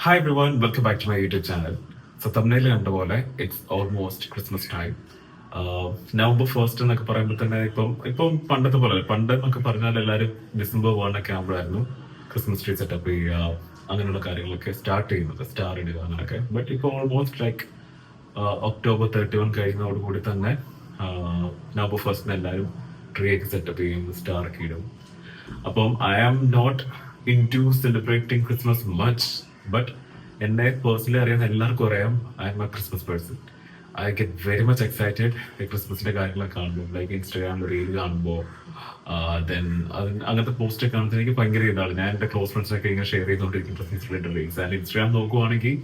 Hi everyone, welcome back to my YouTube channel. So thumbnail കണ്ട പോലെ it's almost Christmas time. November first എന്നൊക്കെ പറയുമ്പോൾ തന്നെ ഇപ്പം പണ്ടത്തെ പോലെ പണ്ട് എന്നൊക്കെ പറഞ്ഞാൽ എല്ലാവരും ഡിസംബർ 1 ഒക്കെ ആകുമ്പോഴായിരുന്നു ക്രിസ്മസ് ട്രീ സെറ്റപ്പ് ചെയ്യുക, അങ്ങനെയുള്ള കാര്യങ്ങളൊക്കെ സ്റ്റാർട്ട് ചെയ്യുന്നത്, സ്റ്റാർ ഇടുക അങ്ങനെയൊക്കെ. ബട്ട് ഇപ്പോൾ ഓൾമോസ്റ്റ് ലൈക്ക് ഒക്ടോബർ 31 കഴിയുന്നതോടുകൂടി തന്നെ നവംബർ ഫസ്റ്റിന് എല്ലാവരും ട്രീ ഒക്കെ സെറ്റപ്പ് ചെയ്യും, സ്റ്റാർ ഒക്കെ ഇടും. അപ്പം I am not into celebrating Christmas much, but എന്നെ പേഴ്സണലി അറിയാവുന്ന എല്ലാവർക്കും അറിയാം I'm a Christmas person. I get very much excited ക്രിസ്മസിന്റെ കാര്യങ്ങളൊക്കെ കാണുമ്പോൾ, ലൈക്ക് ഇൻസ്റ്റാഗ്രാമിൽ റീൽ കാണുമ്പോൾ, ദെൻ അങ്ങനത്തെ പോസ്റ്റ് ഒക്കെ കാണുമ്പോൾ എനിക്ക് ഭയങ്കര ഇതാണ്. ഞാൻ എൻ്റെ ക്ലോസ് ഫ്രണ്ട്സിനൊക്കെ ഇങ്ങനെ ഷെയർ ചെയ്തുകൊണ്ടിരിക്കും Christmas related reels. And Instagram നോക്കുവാണെങ്കിൽ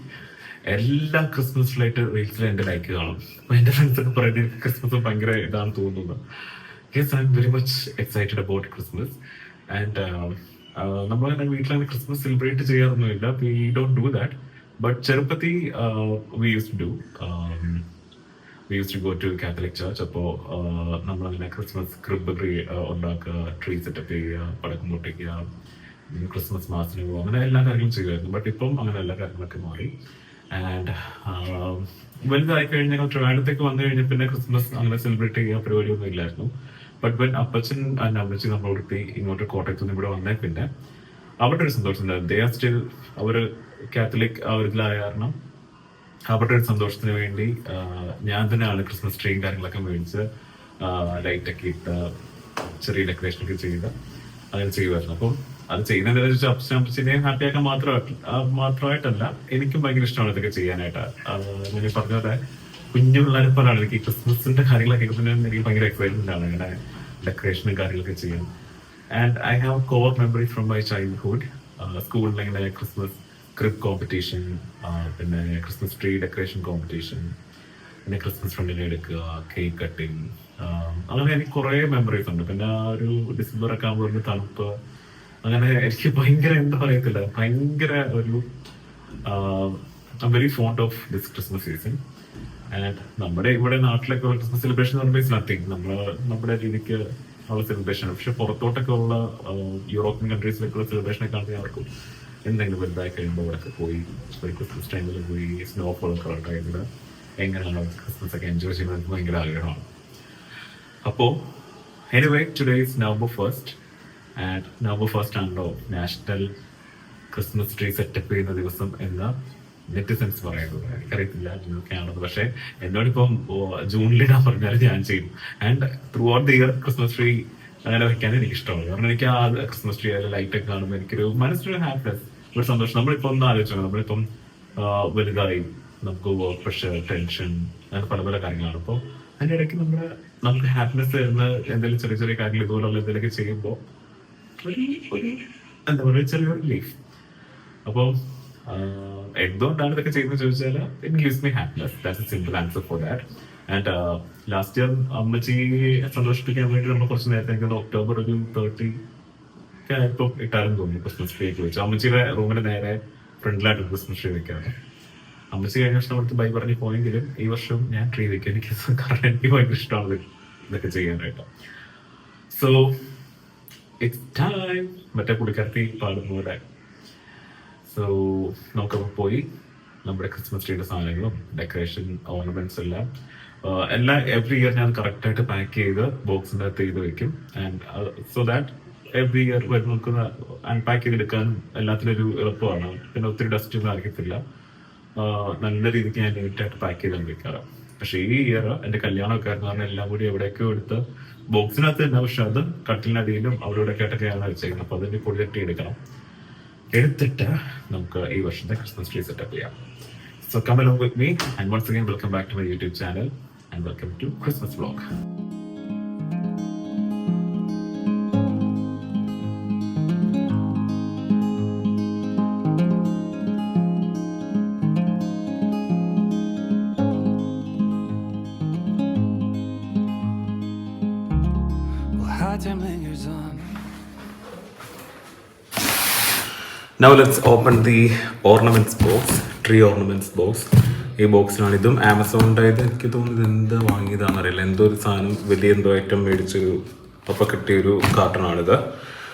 എല്ലാ ക്രിസ്മസ് റിലേറ്റഡ് റീൽസിലും എൻ്റെ ലൈക്ക് കാണും. അപ്പൊ എൻ്റെ ഫ്രണ്ട്സ് ഒക്കെ പറയുന്നത് എനിക്ക് ക്രിസ്മസ് ഭയങ്കര ഇതാണ് തോന്നുന്നത്. Yes, I am very much excited about Christmas. And നമ്മളങ്ങനെ വീട്ടിലങ്ങനെ ക്രിസ്മസ് സെലിബ്രേറ്റ് ചെയ്യാറൊന്നുമില്ല. We don't do that. But ചെറുപ്പത്തിൽ we use to go to Catholic church. അപ്പോൾ നമ്മളങ്ങനെ ക്രിസ്മസ് ക്രിബ് ഉണ്ടാക്കുക, ട്രീ സെറ്റപ്പ് ചെയ്യുക, പടക്കം പൊട്ടിക്കുക, ക്രിസ്മസ് മാസിന് പോകുക, അങ്ങനെ എല്ലാ കാര്യങ്ങളും ചെയ്യുമായിരുന്നു. ബട്ട് ഇപ്പം അങ്ങനെ എല്ലാ കാര്യങ്ങളൊക്കെ മാറി. ആൻഡ് വലുതായി കഴിഞ്ഞ് ഞങ്ങൾ ട്രിവാൻഡ്രത്തേക്ക് വന്നു കഴിഞ്ഞാൽ പിന്നെ ക്രിസ്മസ് അങ്ങനെ സെലിബ്രേറ്റ് ചെയ്യുക പരിപാടിയൊന്നും ഇല്ലായിരുന്നു. ബട്ട് വെൻ അപ്പച്ചൻ ആൻഡ് അമ്മച്ചി നമ്മളോടത്തി ഇങ്ങോട്ട് കോട്ടയത്ത് നിന്ന് ഇവിടെ വന്നേ പിന്നെ അവരുടെ ഒരു സന്തോഷം ഉണ്ടായിരുന്നു. ദേ ആർ സ്റ്റിൽ അവർ കാത്തലിക് ആ ഒരു ഇതിലായ കാരണം അവരുടെ ഒരു സന്തോഷത്തിന് വേണ്ടി ഞാൻ തന്നെയാണ് ക്രിസ്മസ് ട്രീയും കാര്യങ്ങളൊക്കെ മേടിച്ച് ലൈറ്റൊക്കെ ഇട്ട് ചെറിയ ഡെക്കറേഷനൊക്കെ ചെയ്ത് അങ്ങനെ ചെയ്യുമായിരുന്നു. അപ്പം അത് ചെയ്യുന്നതിനെ വെച്ചാൽ അപ്പച്ചനെയും ഹാപ്പിയാക്കാൻ മാത്രമായിട്ടല്ല, എനിക്കും ഭയങ്കര ഇഷ്ടമാണ് ഇതൊക്കെ ചെയ്യാനായിട്ട്. ഞാൻ പറഞ്ഞ പോലെ കുഞ്ഞു പിള്ളേരെ പോലാണ് എനിക്ക് ക്രിസ്മസിന്റെ കാര്യങ്ങളൊക്കെ എനിക്ക് ഭയങ്കര എക്സൈറ്റ്മെന്റ് ആണ് ഇങ്ങനെ ഡെക്കറേഷനും കാര്യങ്ങളൊക്കെ ചെയ്യാൻ. And I have core memory from my childhood. സ്കൂളിൽ ഇങ്ങനെ ക്രിസ്മസ് ക്രിബ് കോമ്പറ്റീഷൻ, പിന്നെ ക്രിസ്മസ് ട്രീ ഡെക്കറേഷൻ കോമ്പറ്റീഷൻ, പിന്നെ ക്രിസ്മസ് ഫ്രണ്ടിനെ എടുക്കുക, കേക്ക് കട്ടിങ്, അങ്ങനെ എനിക്ക് കുറേ മെമ്മറീസ് ഉണ്ട്. പിന്നെ ആ ഒരു ഡിസംബർ ഒക്കെ ആകുമ്പോൾ ഒരു തണുപ്പ്, അങ്ങനെ എനിക്ക് ഭയങ്കര എന്താ പറയത്തില്ല, ഭയങ്കര ഒരു very fond of this Christmas season. And നമ്മുടെ ഇവിടെ നാട്ടിലൊക്കെ ക്രിസ്മസ് സെലിബ്രേഷൻ എന്ന് പറയുമ്പോൾ നത്തിങ്, നമ്മുടെ രീതിക്ക് ഉള്ള സെലിബ്രേഷൻ. പക്ഷെ പുറത്തോട്ടൊക്കെ ഉള്ള യൂറോപ്യൻ കൺട്രീസിലൊക്കെയുള്ള സെലിബ്രേഷനൊക്കെ ആണെങ്കിൽ അവർക്കും എന്തെങ്കിലും വലുതായി കഴിയുമ്പോൾ അവിടെയൊക്കെ പോയി ഒരു ക്രിസ്മസ് ടൈമിൽ പോയി സ്നോഫോൾ ഒക്കെ ഉള്ള ടൈമിൽ എങ്ങനെയാണ് ക്രിസ്മസ് ഒക്കെ എൻജോയ് ചെയ്യുന്നത് ഭയങ്കര ആഗ്രഹമാണ്. അപ്പോൾ anyway, today is November 1st. And November 1st ആണല്ലോ നാഷണൽ ക്രിസ്മസ് ട്രീ സെറ്റപ്പ് ചെയ്യുന്ന ദിവസം എന്ന നെറ്റിസൻസ് പറയുന്നത്. എനിക്കറിയത്തില്ല നിങ്ങൾക്കാണത്, പക്ഷെ എന്നോടിപ്പം ജൂണിലിടാൻ പറഞ്ഞാൽ ഞാൻ ചെയ്യും. And through out the year Christmas tree അങ്ങനെ വെക്കാൻ എനിക്ക് ഇഷ്ടമാണ്. കാരണം എനിക്ക് ആ ക്രിസ്മസ് ട്രീ അതിൽ ലൈറ്റ് ഒക്കെ കാണുമ്പോൾ എനിക്കൊരു മനസ്സിലൊരു ഹാപ്പിനെസ്, ഒരു സന്തോഷം. നമ്മളിപ്പോൾ ഒന്ന് ആലോചിച്ചു, നമ്മളിപ്പം വലുതായി, നമുക്ക് വർക്ക് പ്രഷർ, ടെൻഷൻ, അങ്ങനെ പല പല കാര്യങ്ങളാണ്. അപ്പോൾ അതിൻ്റെ ഇടയ്ക്ക് നമുക്ക് ഹാപ്പിനെസ് തരുന്ന എന്തെങ്കിലും ചെറിയ ചെറിയ കാര്യങ്ങൾ ഇതുപോലുള്ള എന്തെങ്കിലുമൊക്കെ ചെയ്യുമ്പോൾ ഒരു എന്താ പറയുക, ചെറിയൊരു ലൈഫ്. അപ്പോൾ എന്തുകൊണ്ടാണ് ഇതൊക്കെ ചെയ്യുന്നത് ചോദിച്ചാൽ it gives me happiness. That's A simple answer for that. And last year അമ്മച്ചിയെ സന്തോഷിപ്പിക്കാൻ വേണ്ടി നമ്മൾ കുറച്ച് നേരത്തെ എനിക്ക് ഒക്ടോബർ ഒരു 30 ഒക്കെ ആയപ്പോൾ ഇട്ടാലും തോന്നുന്നു ക്രിസ്മസ് ട്രീ ഒക്കെ വെച്ചു. അമ്മച്ചിയുടെ റൂമിന് നേരെ ഫ്രണ്ടിലായിട്ട് ക്രിസ്മസ് ട്രീ വെക്കാണ്. അമ്മച്ചി കഴിഞ്ഞ വർഷം അവിടുത്തെ ബൈ പറഞ്ഞ് പോയെങ്കിലും ഈ വർഷം ഞാൻ ട്രീ വെക്കും. കാരണം എനിക്ക് ഭയങ്കര ഇഷ്ടമാണ് ഇതൊക്കെ ചെയ്യാനായിട്ട്. സോ ഇറ്റ്സ് ടൈം, മറ്റേ പുള്ളിക്കാരത്തി പാടുന്നൂടെ. സോ നമുക്കപ്പോൾ പോയി നമ്മുടെ ക്രിസ്മസ് ട്രീയുടെ സാധനങ്ങളും ഡെക്കറേഷൻ ഓർണമെന്റ്സ് എല്ലാം എവറി ഇയർ ഞാൻ കറക്റ്റായിട്ട് പാക്ക് ചെയ്ത് ബോക്സിൻ്റെ അകത്ത് ചെയ്ത് വെക്കും. And so that every year നമുക്ക് അൺപാക്ക് ചെയ്തെടുക്കാനും എല്ലാത്തിനും ഒരു എളുപ്പമാണ്. പിന്നെ ഒത്തിരി ഡസ്റ്റ് ഒന്നും അറിയത്തില്ല. നല്ല രീതിക്ക് ഞാൻ നീറ്റായിട്ട് പാക്ക് ചെയ്താണ് വെക്കാറ്. പക്ഷേ ഈ ഇയർ എൻ്റെ കല്യാണമൊക്കെ ആയിരുന്നു, കാരണം എല്ലാം കൂടി എവിടെയൊക്കെ എടുത്ത് ബോക്സിനകത്ത് തന്നെ, പക്ഷെ അത് കട്ടിലിനടിയിലും അവിടെ ഇവിടെ ആയിട്ടൊക്കെയാണ് വെച്ചേക്കുന്നത്. അപ്പോൾ അതിൻ്റെ പൊടിയൊക്കെ എടുത്തിട്ട് നമുക്ക് ഈ വർഷത്തെ ക്രിസ്മസ് ട്രീ സെറ്റപ്പ് ചെയ്യാം. So come along with me, and once again welcome back to my YouTube channel and welcome to Christmas vlog. Well, high time lingers on. Now let's open the ornaments box, tree ornaments box. ഈ ബോക്സിനാണ്. ഇതും ആമസോണിൻ്റെ ഇത് എനിക്ക് തോന്നുന്നത് എന്താ വാങ്ങിയതാണെന്നറിയില്ല, എന്തോ ഒരു സാധനം വലിയ എന്തോ ഐറ്റം മേടിച്ചൊരു അപ്പോൾ കിട്ടിയൊരു കാർട്ടണാണിത്.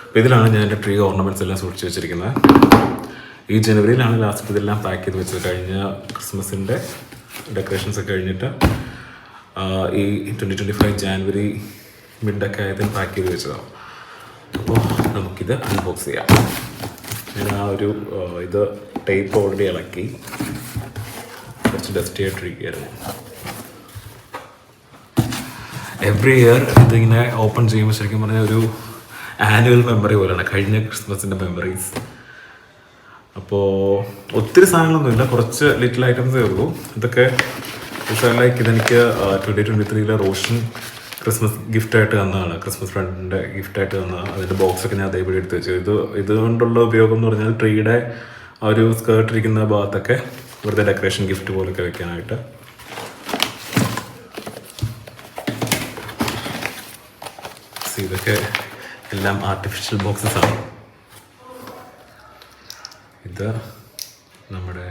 അപ്പോൾ ഇതിലാണ് ഞാൻ എൻ്റെ ട്രീ ഓർണമെൻറ്റ്സ് എല്ലാം സൂക്ഷിച്ച് വെച്ചിരിക്കുന്നത്. ഈ ജനുവരിയിലാണ് ലാസ്റ്റ് ഇതെല്ലാം പാക്ക് ചെയ്ത് വെച്ചത്. കഴിഞ്ഞ ക്രിസ്മസിൻ്റെ ഡെക്കറേഷൻസ് ഒക്കെ കഴിഞ്ഞിട്ട് ഈ 2025 ജാനുവരി മിഡൊക്കെ ആയതിന് പാക്ക് ചെയ്ത് വെച്ചതാണ്. അപ്പോൾ നമുക്കിത് അൺബോക്സ് ചെയ്യാം. ഞാൻ ആ ഒരു ഇത് ടേപ്പ് ഓൾറെഡി ഇളക്കി കുറച്ച് ഡസ്റ്റി ആയിട്ടിരിക്കുകയായിരുന്നു. എവറി ഇയർ ഇതിങ്ങനെ ഓപ്പൺ ചെയ്യുമ്പോൾ ശരിക്കും പറഞ്ഞാൽ ഒരു ആനുവൽ മെമ്മറി പോലെയാണ്, കഴിഞ്ഞ ക്രിസ്മസിൻ്റെ മെമ്മറീസ്. അപ്പോൾ ഒത്തിരി സാധനങ്ങളൊന്നുമില്ല, കുറച്ച് ലിറ്റിൽ ഐറ്റംസേ ഉള്ളൂ. ഇതൊക്കെ ലൈക്ക് ഇതെനിക്ക് 2023 റോഷൻ ക്രിസ്മസ് ഗിഫ്റ്റായിട്ട് തന്നതാണ്, ക്രിസ്മസ് ഫ്രണ്ടിൻ്റെ ഗിഫ്റ്റായിട്ട് തന്നതാണ്. അതിൻ്റെ ബോക്സൊക്കെ ഞാൻ അതേപടി എടുത്ത് വെച്ചു. ഇതുകൊണ്ടുള്ള ഉപയോഗം എന്ന് പറഞ്ഞാൽ ട്രീയുടെ ആ ഒരു സ്കേർട്ട് ഇരിക്കുന്ന ഭാഗത്തൊക്കെ വെറുതെ ഡെക്കറേഷൻ ഗിഫ്റ്റ് പോലൊക്കെ വെക്കാനായിട്ട്. ഇതൊക്കെ എല്ലാം ആർട്ടിഫിഷ്യൽ ബോക്സസ് ആണ്. ഇത് നമ്മുടെ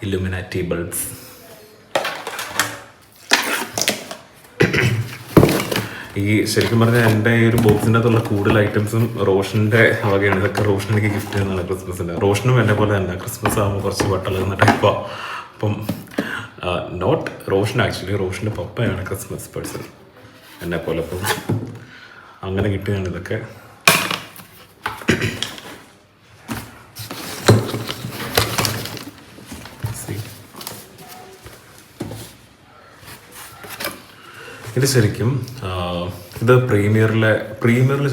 ഇലുമിനാറ്റി ബൾബ്സ്. ഈ ശരിക്കും പറഞ്ഞാൽ എൻ്റെ ഈ ഒരു ബോക്സിൻ്റെ അകത്തുള്ള കൂടുതൽ ഐറ്റംസും റോഷൻ്റെ വകയാണ്. ഇതൊക്കെ റോഷൻ എനിക്ക് ഗിഫ്റ്റ് ചെയ്യുന്നതാണ് ക്രിസ്മസിൻ്റെ. റോഷനും എന്നെ പോലെ തന്നെ ക്രിസ്മസ് ആകുമ്പോൾ കുറച്ച് വട്ടളകുന്ന ടൈപ്പാണ്. അപ്പം നോട്ട് റോഷൻ, ആക്ച്വലി റോഷൻ്റെ പപ്പയാണ് ക്രിസ്മസ് പേഴ്സൺ എന്നെ പോലെ. അപ്പം അങ്ങനെ കിട്ടിയതാണ് ഇതൊക്കെ. ഇത് ശരിക്കും ഇത് പ്രീമിയറിൽ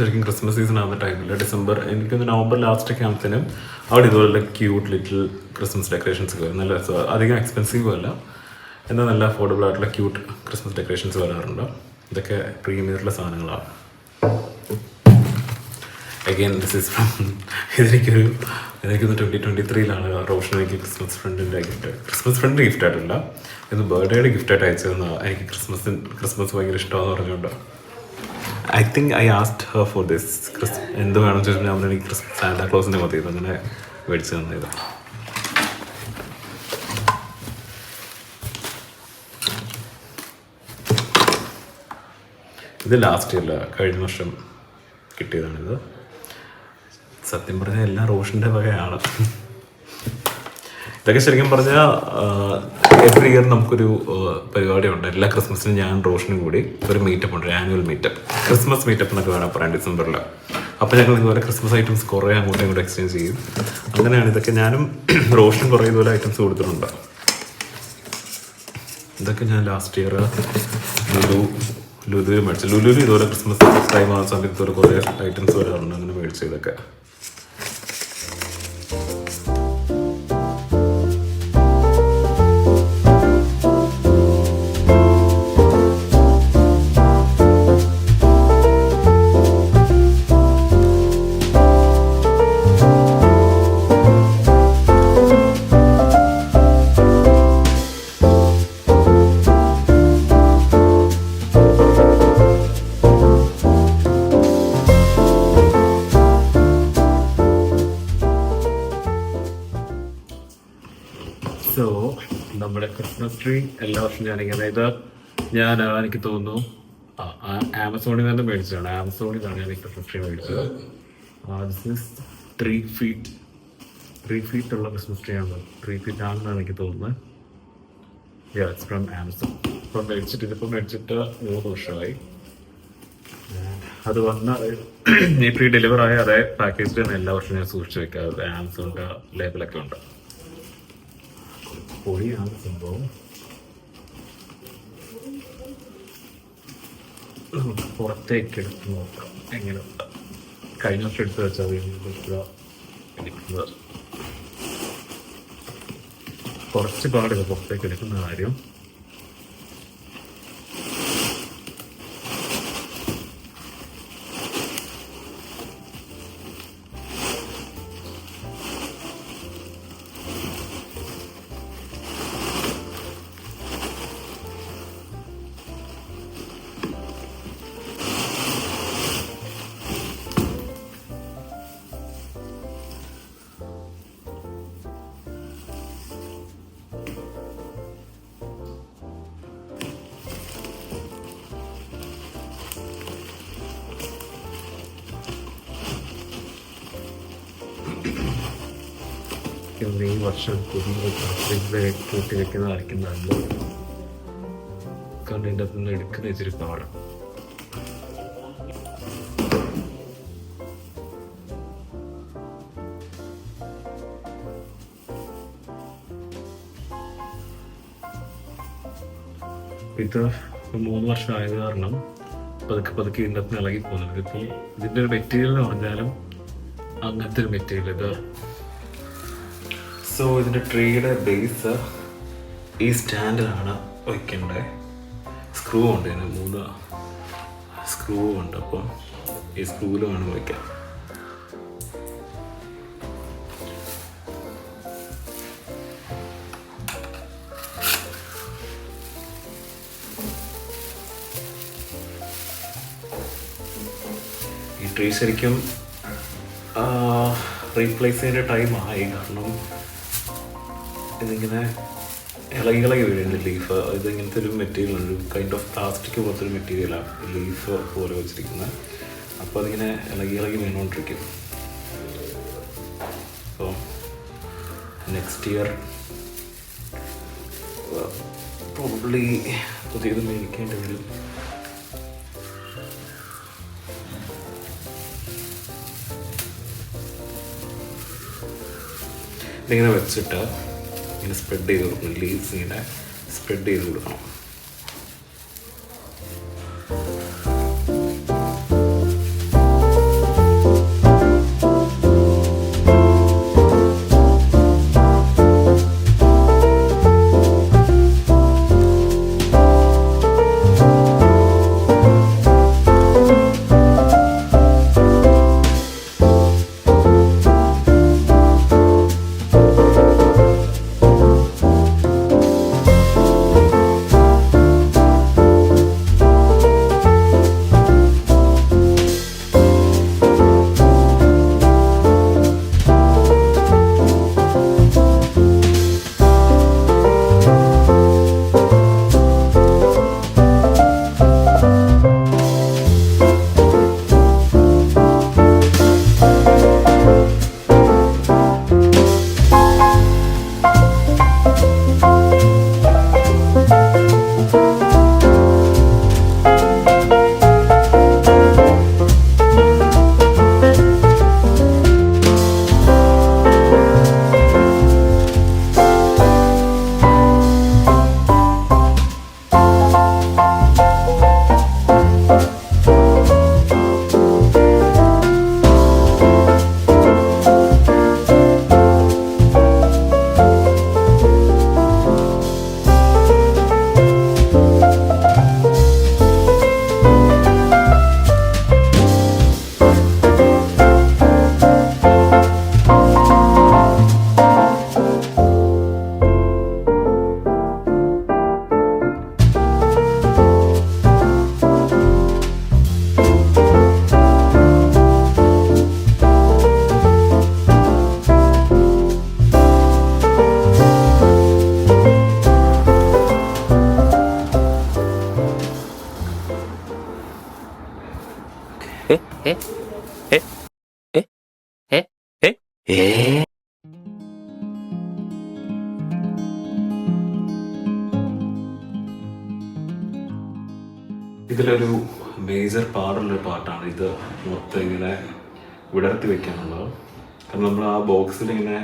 ശരിക്കും ക്രിസ്മസ് സീസൺ ആവുന്ന ടൈമിൽ ഡിസംബർ, എനിക്കൊന്ന് നവംബർ ലാസ്റ്റൊക്കെ ആകുമ്പോഴത്തേനും അവിടെ ഇതുപോലെ ക്യൂട്ട് ലിറ്റിൽ ക്രിസ്മസ് ഡെക്കറേഷൻസ് വരും. നല്ല അധികം എക്സ്പെൻസീവും അല്ല, എന്നാൽ നല്ല അഫോർഡബിൾ ആയിട്ടുള്ള ക്യൂട്ട് ക്രിസ്മസ് ഡെക്കറേഷൻസ് വരാറുണ്ട്. ഇതൊക്കെ പ്രീമിയറിലെ സാധനങ്ങളാണ്. അഗെയിൻ ദിസ് ഈസ് ഫ്രം എനിക്കൊന്ന് 2023 റോഷൻ എനിക്ക് ക്രിസ്മസ് ഫ്രണ്ടിൻ്റെ ക്രിസ്മസ് ഫ്രണ്ട് ഗിഫ്റ്റ് ആയിട്ടില്ല, ഇത് ബർത്ത്ഡേയുടെ ഗിഫ്റ്റായിട്ട് അയച്ചതെന്ന്. എനിക്ക് ക്രിസ്മസ് ഭയങ്കര ഇഷ്ടമാണെന്ന് പറഞ്ഞുകൊണ്ട് I think I asked Har for this. എന്ത് വേണമെന്ന് ചോദിച്ചാൽ ഞാൻ എനിക്ക് സാന്റാ ക്ലോസിൻ്റെ മതി ഇത് അങ്ങനെ മേടിച്ച് തന്നത്. ഇത് ലാസ്റ്റ് ഇയറിൽ കഴിഞ്ഞ വർഷം കിട്ടിയതാണിത്. സത്യം പറഞ്ഞാൽ എല്ലാം റോഷൻ്റെ വകയാണ്. ഇതൊക്കെ ശരിക്കും പറഞ്ഞാൽ എവറി ഇയർ നമുക്കൊരു പരിപാടിയുണ്ട്. എല്ലാ ക്രിസ്മസിനും ഞാൻ റോഷനും കൂടി ഒരു മീറ്റപ്പ് ഉണ്ട്, ആനുവൽ മീറ്റപ്പ്, ക്രിസ്മസ് മീറ്റപ്പ് എന്നൊക്കെ വേണം പറയാം, ഡിസംബറിൽ. അപ്പോൾ ഞങ്ങൾ ഇതുപോലെ ക്രിസ്മസ് ഐറ്റംസ് കുറേ അങ്ങോട്ടും ഇങ്ങോട്ടും എക്സ്ചേഞ്ച് ചെയ്യും. അങ്ങനെയാണ് ഇതൊക്കെ. ഞാനും റോഷനും കുറേ ഇതുപോലെ ഐറ്റംസ് കൊടുത്തിട്ടുണ്ട്. ഇതൊക്കെ ഞാൻ ലാസ്റ്റ് ഇയർ ലുലുവിൽ മേടിച്ചു. ലുലുവിൽ ഇതുപോലെ ക്രിസ്മസ് ടൈം ആവുന്ന സമയത്ത് ഇതുപോലെ കുറേ ഐറ്റംസ് വരാറുണ്ട്. അങ്ങനെ മേടിച്ചു ഇതൊക്കെ. സോ നമ്മുടെ ക്രിസ്മസ് ട്രീ എല്ലാ വർഷവും ഞാനിങ്ങനെ എനിക്ക് തോന്നുന്നു ആമസോണിൽ നിന്ന് മേടിച്ചതാണ്. ആമസോണിലാണ് ഞാൻ ഈ ക്രിസ്മസ് ട്രീ മേടിച്ചത്. ദിസ് ഇസ് 3 feet ഉള്ള ക്രിസ്മസ് ട്രീ ആണ്. 3 feet ആണെന്നാണ് എനിക്ക് തോന്നുന്നത്. It's from Amazon. ഇതിപ്പോൾ മേടിച്ചിട്ട് 3 വർഷമായി. അത് ഈ പ്രീ ഡെലിവർ ആയ അതേ പാക്കേജിൽ എല്ലാ വർഷവും ഞാൻ സൂക്ഷിച്ച് വെക്കാറ്. ആമസോണിൻ്റെ ലേബലൊക്കെ ഉണ്ട്. പൊടിയാണ് സംഭവം. പുറത്തേക്ക് എടുത്ത് നോക്കാം എങ്ങനെയുണ്ട്. കഴിഞ്ഞ വർഷം എടുത്ത് വെച്ചാൽ കുറച്ച് പാടില്ല പുറത്തേക്ക് എടുക്കുന്ന കാര്യം. ഈ വർഷം പുതിയ പ്ലാസ്റ്റിക് കൂട്ടി വെക്കുന്നതായിരിക്കും നല്ലത്. കാരണം ഇതിൻ്റെ അകത്ത് നിന്ന് എടുക്കുന്ന ഇച്ചിരി പാടാണ്. ഇത് 3 വർഷം ആയത് കാരണം പതുക്കെ ഇതിൻ്റെ അകത്ത് ഇളകി പോകുന്നുണ്ട്. ഇപ്പോൾ ഇതിൻ്റെ ഒരു മെറ്റീരിയൽ എന്ന് പറഞ്ഞാലും അങ്ങനത്തെ ഒരു മെറ്റീരിയൽ ഇത്. സോ ഇതിൻ്റെ ട്രീയുടെ ബേസ് ഈ സ്റ്റാൻഡിലാണ് വയ്ക്കേണ്ടത്. സ്ക്രൂ ഉണ്ട്, ഇതിന് 3 സ്ക്രൂ ഉണ്ട്. അപ്പം ഈ സ്ക്രൂവിൽ വേണം വയ്ക്കാൻ. ഈ ട്രീ ശരിക്കും റീപ്ലേസ് ചെയ്യേണ്ട ടൈമായി. കാരണം ഇതിങ്ങനെ ഇളകി വീഴുന്നുണ്ട് ലീഫ്. ഇതിങ്ങനത്തെ ഒരു മെറ്റീരിയൽ, ഒരു കൈൻഡ് ഓഫ് പ്ലാസ്റ്റിക് പോലത്തെ ഒരു മെറ്റീരിയലാണ് ലീഫ് പോലെ വെച്ചിരിക്കുന്നത്. അപ്പോൾ അതിങ്ങനെ ഇളകി വീണുകൊണ്ടിരിക്കും. അപ്പോൾ നെക്സ്റ്റ് ഇയർ പ്രോബബ്ലി പുതിയത് മേടിക്കേണ്ടി വരും. ഇതിങ്ങനെ വെച്ചിട്ട് ഇങ്ങനെ സ്പ്രെഡ് ചെയ്ത് കൊടുക്കണം. ലീവ്സ് ഇങ്ങനെ സ്പ്രെഡ് ചെയ്ത് കൊടുക്കണം. ഇതിലൊരു മേജർ പാടുള്ളൊരു പാർട്ടാണ് ഇത് മൊത്തം ഇങ്ങനെ വിടർത്തി വെക്കാനുള്ളത്. കാരണം നമ്മൾ ആ ബോക്സിൽ ഇങ്ങനെ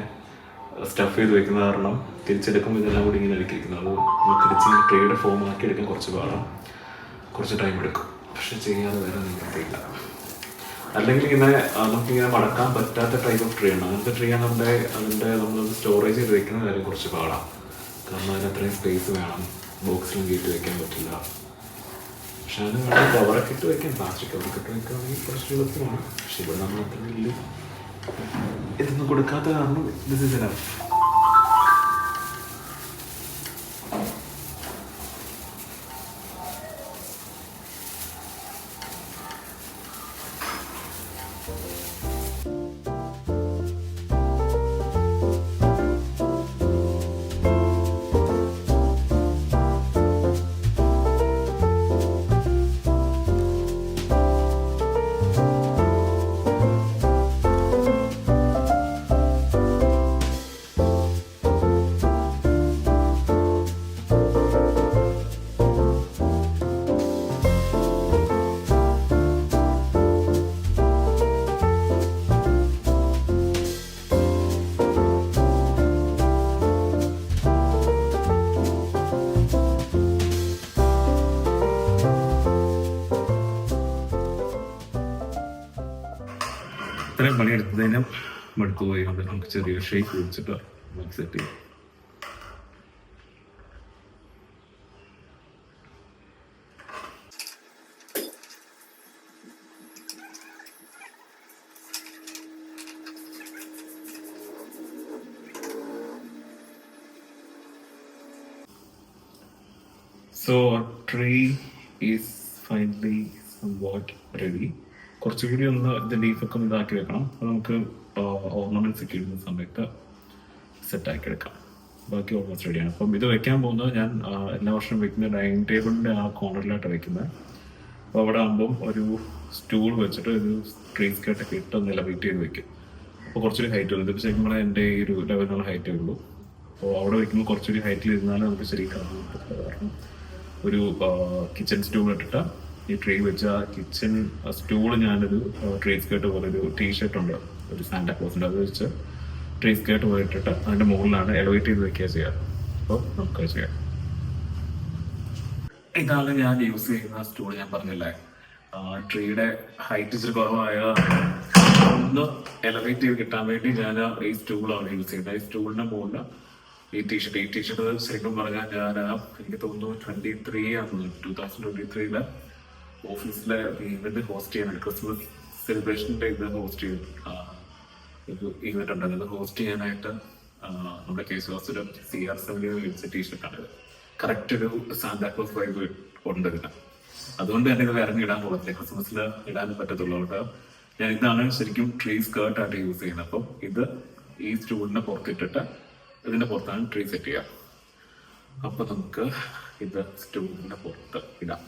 സ്റ്റഫ് ചെയ്ത് വെക്കുന്ന കാരണം തിരിച്ചെടുക്കുമ്പോൾ ഇതെല്ലാം കൂടി ഇങ്ങനെ ഇരിക്കുന്നത്. നമ്മൾ തിരിച്ച് ട്രേയുടെ ഫോം ആക്കി എടുക്കാൻ കുറച്ച് പാടാം, കുറച്ച് ടൈം എടുക്കും. പക്ഷെ ചെയ്യാതെ വേറെ നിങ്ങൾക്കില്ല. അല്ലെങ്കിൽ ഇങ്ങനെ നമുക്കിങ്ങനെ മടക്കാൻ പറ്റാത്ത ടൈപ്പ് ഓഫ് ട്രീ ആണ്. അങ്ങനത്തെ ട്രീ ആണെന്നുണ്ടെങ്കിൽ നമ്മൾ സ്റ്റോറേജ് ചെയ്ത് വെക്കുന്ന കാര്യം കുറച്ച് പാടാം. കാരണം അതിന് അത്രയും സ്പേസ് വേണം, ബോക്സിലും കയറ്റി വെക്കാൻ പറ്റില്ല. പക്ഷെ അതിന് വേണ്ടി കവറൊക്കെ ഇട്ട് വെക്കാം, പ്ലാസ്റ്റിക് കവറൊക്കെ ഇട്ട് വെക്കുകയാണെങ്കിൽ കുറച്ച് എളുപ്പമാണ്. പക്ഷെ ഇവിടെ നമ്മൾ അത്ര വലിയ ഇതൊന്നും കൊടുക്കാത്ത കാരണം ദിസ് ഇസ് എനഫ്. പണിയെടുത്തതിനും മടുത്തു പോയി കൊണ്ട് നമുക്ക് ചെറിയൊരു ഷേക്ക് കുടിച്ചിട്ട് നമുക്ക് സെറ്റ് ചെയ്യാം. So our tree is finally somewhat ready. കുറച്ചുകൂടി ഒന്ന് ഇത് ലീഫൊക്കെ ഒന്ന് ഇതാക്കി വെക്കണം. അപ്പോൾ നമുക്ക് ഓർണമെന്റ്സ് ഒക്കെ ഇടുന്ന സമയത്ത് സെറ്റാക്കി എടുക്കാം. ബാക്കി ഓൾമോസ്റ്റ് റെഡിയാണ്. അപ്പം ഇത് വെക്കാൻ പോകുന്നത് ഞാൻ എല്ലാ വർഷവും വെക്കുന്ന ഡൈനിങ് ടേബിളിൻ്റെ ആ കോർണറിലായിട്ട് വെക്കുന്നത്. അപ്പോൾ അവിടെ ആകുമ്പം ഒരു സ്റ്റൂൾ വെച്ചിട്ട് ഒരു ട്രീ സ്കേർട്ടൊക്കെ ഇട്ട് ഒന്ന് എലവേറ്റ് ചെയ്ത് വെക്കും. അപ്പോൾ കുറച്ചൊരു ഹൈറ്റ് വരും. ഇതിപ്പോൾ ശരിക്കും പറഞ്ഞാൽ എൻ്റെ ഈ ഒരു ലെവലിനുള്ള ഹൈറ്റേ ഉള്ളൂ. അപ്പോൾ അവിടെ വെക്കുമ്പോൾ കുറച്ചൊരു ഹൈറ്റിൽ ഇരുന്നാലും നമുക്ക് ശരിക്കും കാരണം ഒരു കിച്ചൺ സ്റ്റൂൾ ഇട്ടിട്ട് ഈ ട്രീ വെച്ച കിച്ചൺ സ്റ്റൂള് ഞാനൊരു ട്രീ സ്കേർട്ട് പോലെ ഒരു ടീഷർട്ട് ഉണ്ട്, ഒരു സാന്റാക്ലോസിൻ്റെ, അത് വെച്ച് ട്രീ സ്കേർട്ട് പോലെ ഇട്ടിട്ട് അതിൻ്റെ മുകളിലാണ് എലവേറ്റ് ചെയ്ത് വെക്കുക ചെയ്യാറ്. അപ്പോൾ നമുക്ക് ചെയ്യാം. ഇതാണ് ഞാൻ യൂസ് ചെയ്യുന്ന സ്റ്റൂൾ. ഞാൻ പറഞ്ഞില്ലേ ട്രീയുടെ ഹൈറ്റ് ഇച്ചിരി കുറവായ ഒന്ന് എലവേറ്റ് ചെയ്ത് കിട്ടാൻ വേണ്ടി ഞാൻ ഈ സ്റ്റൂളാണ് യൂസ് ചെയ്യുന്നത്. ഈ സ്റ്റൂളിൻ്റെ മുകളിൽ ഈ ടീഷർട്ട് ശരിക്കും പറഞ്ഞാൽ ഞാൻ എനിക്ക് തോന്നുന്നു 2023 ഓഫീസിലെ ഈവെന്റ് ഹോസ്റ്റ് ചെയ്യാനായിട്ട് ക്രിസ്മസ് സെലിബ്രേഷൻ്റെ ഇത് ഹോസ്റ്റ് ചെയ്തു. ഒരു ഈവെന്റ് ഉണ്ട്, അത് ഹോസ്റ്റ് ചെയ്യാനായിട്ട് നമ്മുടെ കേശവാസുരം CR7 മേടിച്ച ടീഷർട്ടാണ്. കറക്റ്റ് ഒരു സാന്താക്ലോസ് വൈബ് ഉണ്ട് ഇതിന്. അതുകൊണ്ട് തന്നെ ഇത് വേറെ ഇടാൻ പോകത്തില്ല, ക്രിസ്മസിൽ ഇടാൻ പറ്റത്തുള്ളൂ. അതുകൊണ്ട് ഞാൻ ഇതാണ് ശരിക്കും ട്രീ സ്കേർട്ടായിട്ട് യൂസ് ചെയ്യുന്നത്. അപ്പം ഇത് ഈ സ്റ്റൂളിനെ പുറത്തിട്ടിട്ട് ഇതിന്റെ പുറത്താണ് ട്രീ സെറ്റ് ചെയ്യുക. അപ്പൊ നമുക്ക് ഇത് സ്റ്റൂളിന്റെ പുറത്ത് ഇടാം.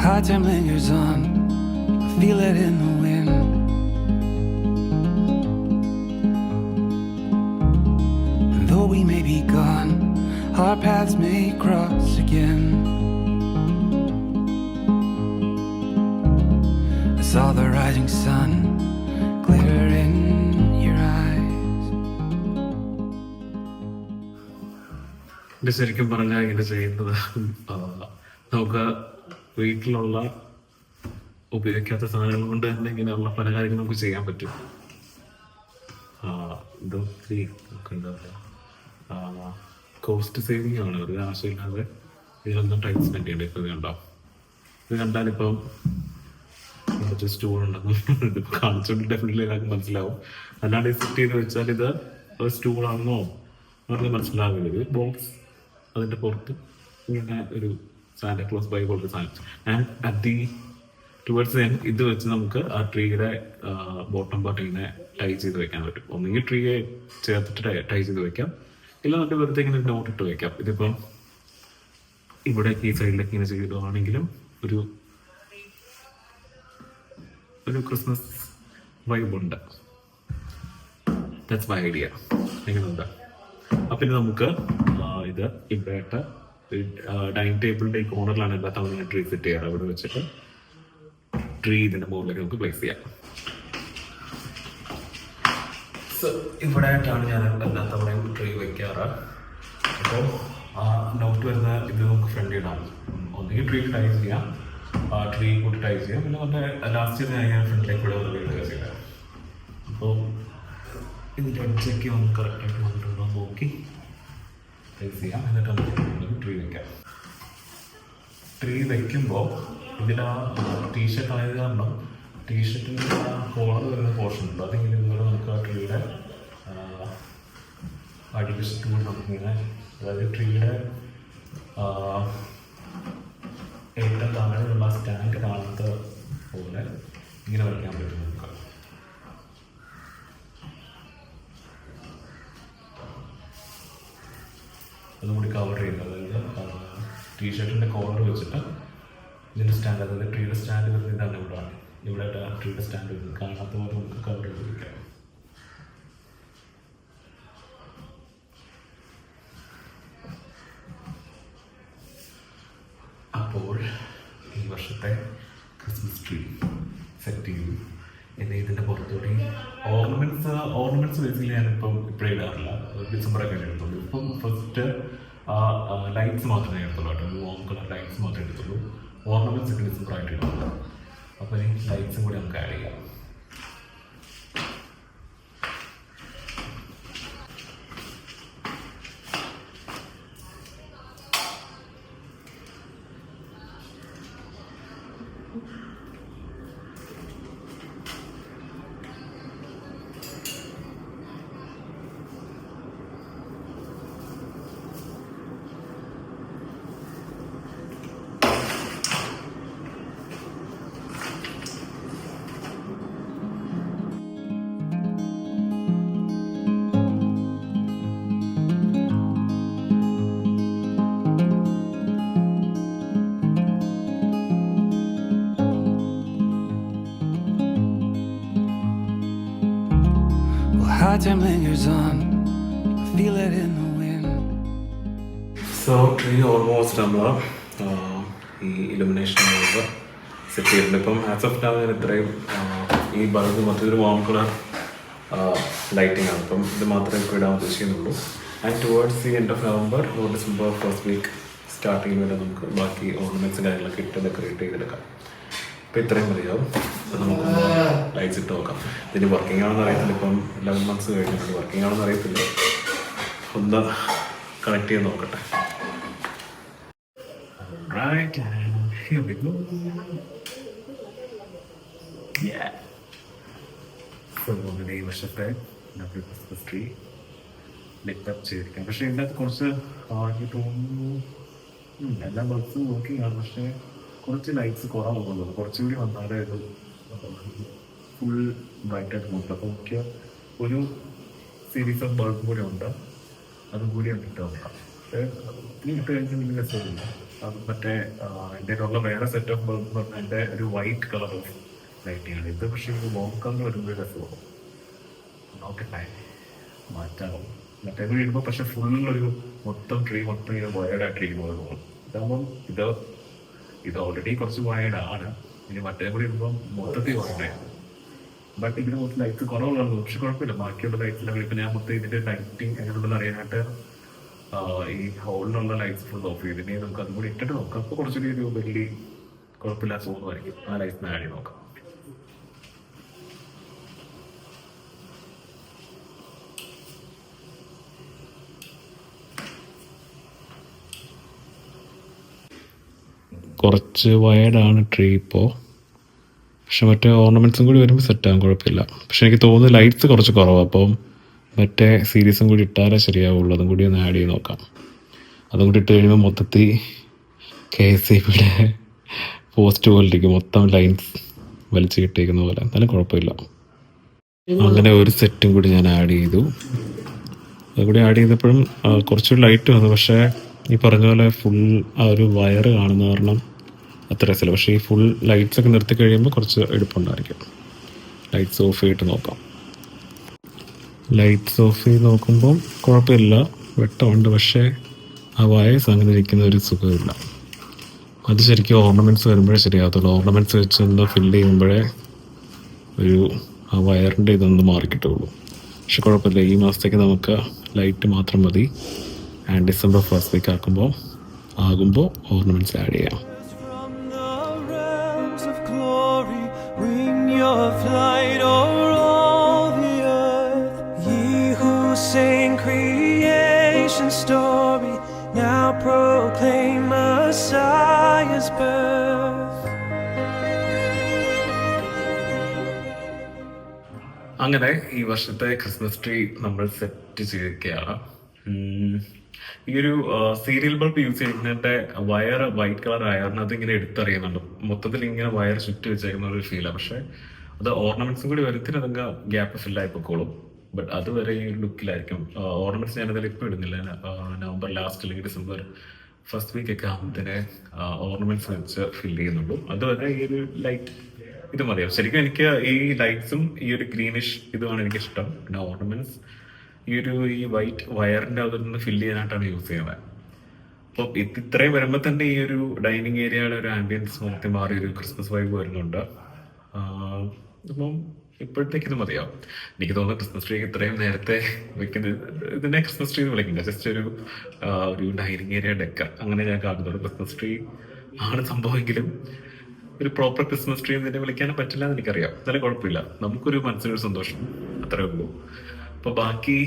High time lingers on, feel it in the wind. We may be gone, our paths may cross again. I saw the rising sun glitter in your eyes. ഇത് ശരിക്കും പറഞ്ഞാൽ ഇങ്ങനെ ചെയ്യുന്നത് നമുക്ക് വീട്ടിലുള്ള ഉപയോഗിക്കാത്ത സാധനങ്ങൾ കൊണ്ട് തന്നെ ഇങ്ങനെയുള്ള പല കാര്യങ്ങളും നമുക്ക് ചെയ്യാൻ പറ്റും. ഇത് എന്താ പറയുക, കോസ്റ്റ് സേവിങ് ആണ്. ഒരു ആവശ്യമില്ലാതെ ഇതിലൊന്നും ടൈം സ്പെൻഡ് ചെയ്യേണ്ടി ഇത് കണ്ടോ. ഇത് കണ്ടാലിപ്പം സ്റ്റൂൾ ഉണ്ടെന്ന് ഇതിപ്പോൾ കാണിച്ചോണ്ട് ഡെഫിനറ്റ്ലി എല്ലാവർക്കും മനസ്സിലാവും. അല്ലാണ്ട് സെറ്റ് ചെയ്ത് വെച്ചാൽ ഇത് ഒരു സ്റ്റൂളാണെന്നോ അവർക്ക് മനസ്സിലാവില്ല. ഒരു ബോക്സ് അതിൻ്റെ പുറത്ത് ഇങ്ങനെ ഒരു സാന്റാക്ലോസ് ബൈ പോലത്തെ സാധനം. And at the towards end ഇത് വെച്ച് നമുക്ക് ആ ട്രീയുടെ ബോട്ടം പാർട്ട് ഇങ്ങനെ ടൈ ചെയ്ത് വെക്കാൻ പറ്റും. ഒന്നെങ്കിൽ ട്രീയെ ചേർത്തിട്ട് ടൈ ചെയ്ത് വെക്കാം, ഇല്ല എന്നിട്ട് വെറുതെ ഇങ്ങനെ നോട്ട് ഇട്ട് വെക്കാം. ഇതിപ്പം ഇവിടെ ഈ സൈഡിലേക്ക് ഇങ്ങനെ ചെയ്തതാണെങ്കിലും ഒരു ക്രിസ്മസ് വൈബുണ്ട്. That's my idea. എങ്ങനെയുണ്ട്? അപ്പം ഇനി നമുക്ക് ഇത് ഇവിടെയായിട്ട് ഡൈനിങ് ടേബിളിൻ്റെ ഈ കോർണറിലാണ് എല്ലാ തവണ ട്രീ സെറ്റ് ചെയ്യാറ്. അവിടെ വെച്ചിട്ട് ട്രീ ഇതിൻ്റെ മുകളിലേക്ക് നമുക്ക് പ്ലേസ് ചെയ്യാം. സോ ഇവിടെ ആയിട്ടാണ് ഞാൻ എല്ലാ തവണയും ട്രീ വയ്ക്കാറ്. അപ്പോൾ ആ നോട്ട് വരുന്ന ഇത് നമുക്ക് ഫ്രണ്ട് ഇടാം. ഒന്നുകിൽ ട്രീ ടൈ ചെയ്യാം, ട്രീ കൂട്ടി ടൈ ചെയ്യാം, പിന്നെ വന്ന് ലാസ്റ്റ് ഞാൻ ഫ്രണ്ടിലേക്ക് ഇവിടെ വരിക ചെയ്യാം. അപ്പോൾ ഇതിൻ്റെ അടിച്ചൊക്കെ ഒന്ന് കറക്റ്റായിട്ട് വന്നിട്ടുണ്ടോ നോക്കി ടൈ ചെയ്യാം. എന്നിട്ട് നമുക്ക് ട്രീ വയ്ക്കാം. ട്രീ വയ്ക്കുമ്പോൾ ഇതിൽ ആ ടീഷർട്ട് ആയത് കാരണം ടീഷർട്ടിൻ്റെ കോളർ വരുന്ന പോർഷൻ ഉണ്ട്. അതിങ്ങനെ ഇതുപോലെ നമുക്ക് ആ ട്രീയുടെ അടിവശത്ത് നമുക്കിങ്ങനെ, അതായത് ട്രീയുടെ ഏറ്റവും താഴെയുള്ള സ്റ്റാൻഡ് കാണാത്ത പോലെ ഇങ്ങനെ വയ്ക്കാൻ പറ്റും നമുക്ക്. അതുകൂടി കവർ ചെയ്യുക. അതായത് ടീഷർട്ടിൻ്റെ കോളർ വെച്ചിട്ട് ഇതിൻ്റെ സ്റ്റാൻഡ്, അതായത് ട്രീയുടെ സ്റ്റാൻഡ് വരുന്നത് ഇതാണ്. ഇവിടെ ട്രീയുടെ സ്റ്റാൻഡ് വരുന്നത് കാണാത്ത പോലെ നമുക്ക് കവർ ചെയ്തിരിക്കാം. അപ്പോൾ ഈ വർഷത്തെ ക്രിസ്മസ് ട്രീ പിന്നെ ഇതിൻ്റെ പുറത്തുകൂടി ഓർണമെന്റ്സ് ബേസിക്കലി ഞാനിപ്പം ഇപ്പോഴും ഇടാറില്ല, ഡിസംബറൊക്കെ എടുത്തുള്ളൂ. ഇപ്പം ഫസ്റ്റ് ലൈറ്റ്സ് മാത്രമേ എടുത്തുള്ളൂ കേട്ടോ, ഒരു വാം കളർ ലൈറ്റ്സ് മാത്രമേ എടുത്തുള്ളൂ. ഓർണമെന്റ്സ് ഒക്കെ ഡിസംബറായിട്ട് ഇടുന്നുള്ളൂ. അപ്പോൾ ഈ ലൈറ്റ്സും കൂടി നമുക്ക് ആഡ് ചെയ്യാം. High time lingers on, I feel it in the wind. So ഈ ഓൾമോസ്റ്റ് നമ്മൾ ഈ ഇലുമിനേഷൻ സെറ്റ് ചെയ്തിട്ടുണ്ട്. ഇപ്പം ആസ് ഓഫ് നൗ ഞാൻ ഇത്രയും ഈ ബൾബ് മറ്റൊരു വാം കളർ ലൈറ്റിംഗ് ആണ്. ഇപ്പം ഇത് മാത്രമേ ഇപ്പോൾ ഇടാൻ ഉദ്ദേശിക്കുന്നുള്ളൂ. And towards the end of November December first week starting വരെ നമുക്ക് ബാക്കി ഓർണമെൻറ്റ്സും കാര്യങ്ങളൊക്കെ ഇട്ട് ഡെക്കറേറ്റ് ചെയ്തെടുക്കാം. ഇപ്പം ഇത്രയും മതിയാവും. അപ്പം നമുക്ക് ലൈറ്റ്സ് ഇട്ട് നോക്കാം. ഇതിന് വർക്കിംഗ് ആണെന്ന് അറിയത്തില്ല. ഇപ്പം 11 months കഴിഞ്ഞിട്ടുണ്ട്. വർക്കിംഗ് ആണെന്ന് അറിയത്തില്ല. ഒന്ന് കണക്ട് ചെയ്ത് നോക്കട്ടെ. Right, and here we go. Yeah. So അങ്ങനെ ഈ വർഷത്തെ നമുക്ക് ക്രിസ്മസ് ട്രീ ലിറ്റപ്പ് ചെയ്തിരിക്കാം. പക്ഷേ ഇതിനകത്ത് കുറച്ച് എനിക്ക് തോന്നുന്നു എല്ലാ ബൾബ്സും വർക്കിംഗ് ആണ്, പക്ഷേ കുറച്ച് ലൈറ്റ്സ് കുറവുള്ളൂ. കുറച്ചുകൂടി വന്നാലേ ഇത് ഫുൾ ബ്രൈറ്റായിട്ട് നോക്കുക. അപ്പോൾ എനിക്ക് ഒരു സീരീസ് ഓഫ് ബൾബ് കൂടി ഉണ്ട്, അതും കൂടി ഇട്ട് നോക്കാം. പക്ഷേ ഇട്ട് കഴിഞ്ഞാൽ വലിയ രസമില്ല. അത് മറ്റേ എൻ്റെ ഉള്ള വേറെ സെറ്റ് ഓഫ് ബൾബ് എന്ന് പറഞ്ഞാൽ എൻ്റെ ഒരു വൈറ്റ് കളർ ഓഫ് ലൈറ്റിംഗ് ആണ്. ഇത് പക്ഷേ ഒരു വോം കളർ വരുമ്പോൾ രസമാകും. നോക്കട്ടെ, മാറ്റാവും. മറ്റേ ഇടുമ്പോൾ പക്ഷെ ഫുൾ ഒരു മൊത്തം ട്രീ മൊത്തം ഇങ്ങനെ വയർഡായിട്ട് ഇരിക്കുന്നത് തോന്നും. ഇതാകുമ്പം ഇത് ഓൾറെഡി കുറച്ച് വയർഡാണ്. ഇനി മറ്റേ കൂടി ഇടുമ്പം മൊത്തത്തിൽ വയർഡായിരുന്നു. ബട്ട് ഇതിന് മൊത്തം ലൈറ്റ്സ് കുറവുള്ളത്, പക്ഷെ കുഴപ്പമില്ല. ബാക്കിയുള്ള ലൈറ്റ്സിൻ്റെ ഇപ്പം ഞാൻ മൊത്തം ഇതിൻ്റെ ലൈറ്റിംഗ് എങ്ങനെയുണ്ടെന്ന് അറിയാനായിട്ട് ഈ ഹോളിലുള്ള ലൈറ്റ്സ് ഫുൾ ഓഫ് ചെയ്ത് ഇനി നമുക്ക് അതും കൂടി ഇട്ടിട്ട് നോക്കാം. അപ്പോൾ കുറച്ചുകൂടി ഒരു വലിയ കുഴപ്പമില്ലാത്ത തോന്നുമായിരിക്കും. ആ ലൈറ്റ്സിന് ആഡ് ചെയ്ത് നോക്കാം. കുറച്ച് വയർഡാണ് ട്രീ ഇപ്പോൾ, പക്ഷെ മറ്റേ ഓർണമെൻറ്റ്സും കൂടി വരുമ്പോൾ സെറ്റാകും, കുഴപ്പമില്ല. പക്ഷെ എനിക്ക് തോന്നുന്നു ലൈറ്റ്സ് കുറച്ച് കുറവാണ്. അപ്പം മറ്റേ സീരീസും കൂടി ഇട്ടാലേ ശരിയാവുള്ളൂ. അതും കൂടി ഒന്ന് ആഡ് ചെയ്ത് നോക്കാം. അതും കൂടി ഇട്ട് കഴിയുമ്പോൾ മൊത്തത്തിൽ KSEBയുടെ പോസ്റ്റ് പോലെ ഇരിക്കും, മൊത്തം ലൈൻസ് വലിച്ചു കിട്ടിയിരിക്കുന്ന പോലെ. എന്നാലും കുഴപ്പമില്ല. അങ്ങനെ ഒരു സെറ്റും കൂടി ഞാൻ ആഡ് ചെയ്തു. അതുകൂടി ആഡ് ചെയ്തപ്പോഴും കുറച്ചൊരു ലൈറ്റ് വന്നു. പക്ഷേ ഈ പറഞ്ഞ പോലെ ഫുൾ ആ ഒരു വയറ് കാണുന്ന കാരണം അത്ര രസമില്ല. പക്ഷേ ഈ ഫുൾ ലൈറ്റ്സൊക്കെ നിർത്തി കഴിയുമ്പോൾ കുറച്ച് എടുപ്പുണ്ടായിരിക്കും. ലൈറ്റ്സ് ഓഫ് ചെയ്തിട്ട് നോക്കാം. ലൈറ്റ്സ് ഓഫ് ചെയ്ത് നോക്കുമ്പോൾ കുഴപ്പമില്ല, വെട്ടമുണ്ട്. പക്ഷേ ആ വയസ്സ് അങ്ങനെ ഇരിക്കുന്ന ഒരു സുഖമില്ല. അത് ശരിക്കും ഓർണമെൻറ്റ്സ് വരുമ്പോഴേ ശരിയാകത്തുള്ളൂ. ഓർണമെൻറ്റ്സ് വെച്ചൊന്ന് ഫില്ല് ചെയ്യുമ്പോഴേ ഒരു ആ വയറിൻ്റെ ഇതൊന്ന് മാറിക്കിട്ടുള്ളൂ. പക്ഷെ കുഴപ്പമില്ല, ഈ മാസത്തേക്ക് നമുക്ക് ലൈറ്റ് മാത്രം മതി. ആൻഡ് ഡിസംബർ ഫസ്റ്റ് വീക്ക് ആകുമ്പോൾ ഓർണമെൻറ്റ്സ് ആഡ് ചെയ്യാം. Story now proclaim Messiah's birth. അങ്ങനെ ഈ വർഷത്തെ ക്രിസ്മസ് ട്രീ നമ്മൾ സെറ്റ് ചെയ്തിരിക്കുകയാണ്. ഈ ഒരു സീരിയൽ ബൾബ് യൂസ് ചെയ്യുന്നതിൻ്റെ വയർ വൈറ്റ് കളർ ആയിരുന്നു. അതിങ്ങനെ എടുത്തറിയുന്നുണ്ട്. മൊത്തത്തിൽ ഇങ്ങനെ വയർ ചുറ്റി വെച്ചേക്കുന്ന ഒരു ഫീലാണ്. പക്ഷേ അത് ഓർണമെന്റ്സും കൂടി വരുത്തിന് അതങ്ങ് ഗ്യാപ്പ് ഫില്ലായി പൊക്കോളും. ബട്ട് അതുവരെ ഈ ഒരു ലുക്കിലായിരിക്കും. ഓർണമെന്റ്സ് ഞാനതിൽ ഇപ്പോൾ ഇടുന്നില്ല. നവംബർ ലാസ്റ്റ് അല്ലെങ്കിൽ ഡിസംബർ ഫസ്റ്റ് വീക്ക് ഒക്കെ ആകുമ്പോഴത്തേനെ ഓർണമെന്റ്സ് വെച്ച് ഫില്ല് ചെയ്യുന്നുള്ളൂ. അതുവരെ ഈ ഒരു ലൈറ്റ് ഇത് മതിയാവും. ശരിക്കും എനിക്ക് ഈ ലൈറ്റ്സും ഈ ഒരു ഗ്രീനിഷ് ഇതുമാണ് എനിക്കിഷ്ടം. പിന്നെ ഓർണമെന്റ്സ് ഈ വൈറ്റ് വയറിൻ്റെ അതൊന്ന് ഫില്ല് ചെയ്യാനായിട്ടാണ് യൂസ് ചെയ്യുന്നത്. അപ്പോൾ ഇത്രയും വരുമ്പോൾ തന്നെ ഈ ഒരു ഡൈനിങ് ഏരിയയുടെ ഒരു ആംബിയൻസ് മൊത്തം മാറി ഒരു ക്രിസ്മസ് വൈബ് വരുന്നുണ്ട്. അപ്പം ഇപ്പോഴത്തേക്ക് ഇത് മതിയാവും. എനിക്ക് തോന്നുന്നു ക്രിസ്മസ് ട്രീ ഇത്രയും നേരത്തെ വെക്കുന്നത് ഇതിനെ ക്രിസ്മസ് ട്രീ എന്ന് വിളിക്കില്ല, ജസ്റ്റ് ഒരു ഡൈനിങ് ഏരിയ ഡെക്കർ അങ്ങനെ ഞാൻ കാണുന്നുള്ളൂ. ക്രിസ്മസ് ട്രീ ആണ് സംഭവമെങ്കിലും ഒരു പ്രോപ്പർ ക്രിസ്മസ് ട്രീ എന്ന് തന്നെ വിളിക്കാനും പറ്റില്ല എന്ന് എനിക്കറിയാം. എന്നാലും കുഴപ്പമില്ല, നമുക്കൊരു മനസ്സിനൊരു സന്തോഷം, അത്രേ ഉള്ളൂ. അപ്പൊ ബാക്കി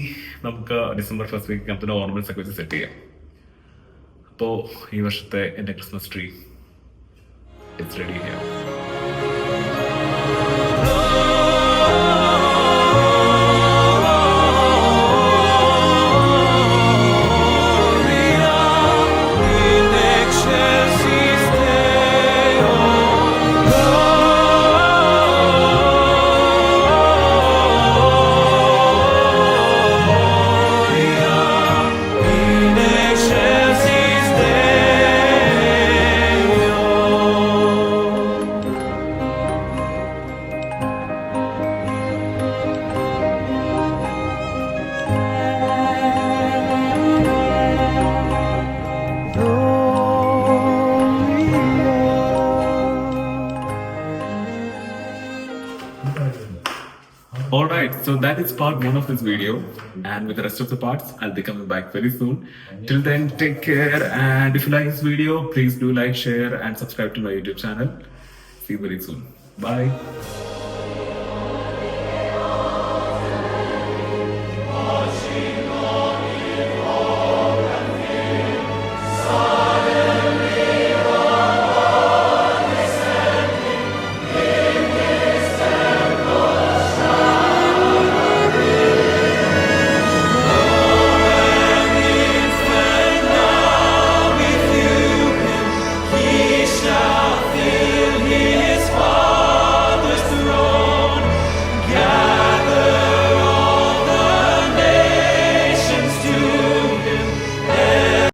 നമുക്ക് ഡിസംബർ ഫസ്റ്റ് വീക്ക് നമുക്ക് ഓർണമെന്റ്സ് ഒക്കെ വെച്ച് സെറ്റ് ചെയ്യാം. അപ്പോ ഈ വർഷത്തെ എന്റെ ക്രിസ്മസ് ട്രീ ഇറ്റ്സ് റെഡി ചെയ്യാം. Alright, so that is part 1 of this video, and with the rest of the parts, I'll be coming back very soon. Till then, take care, and if you like this video, please do like, share, and subscribe to my YouTube channel. See you very soon. Bye.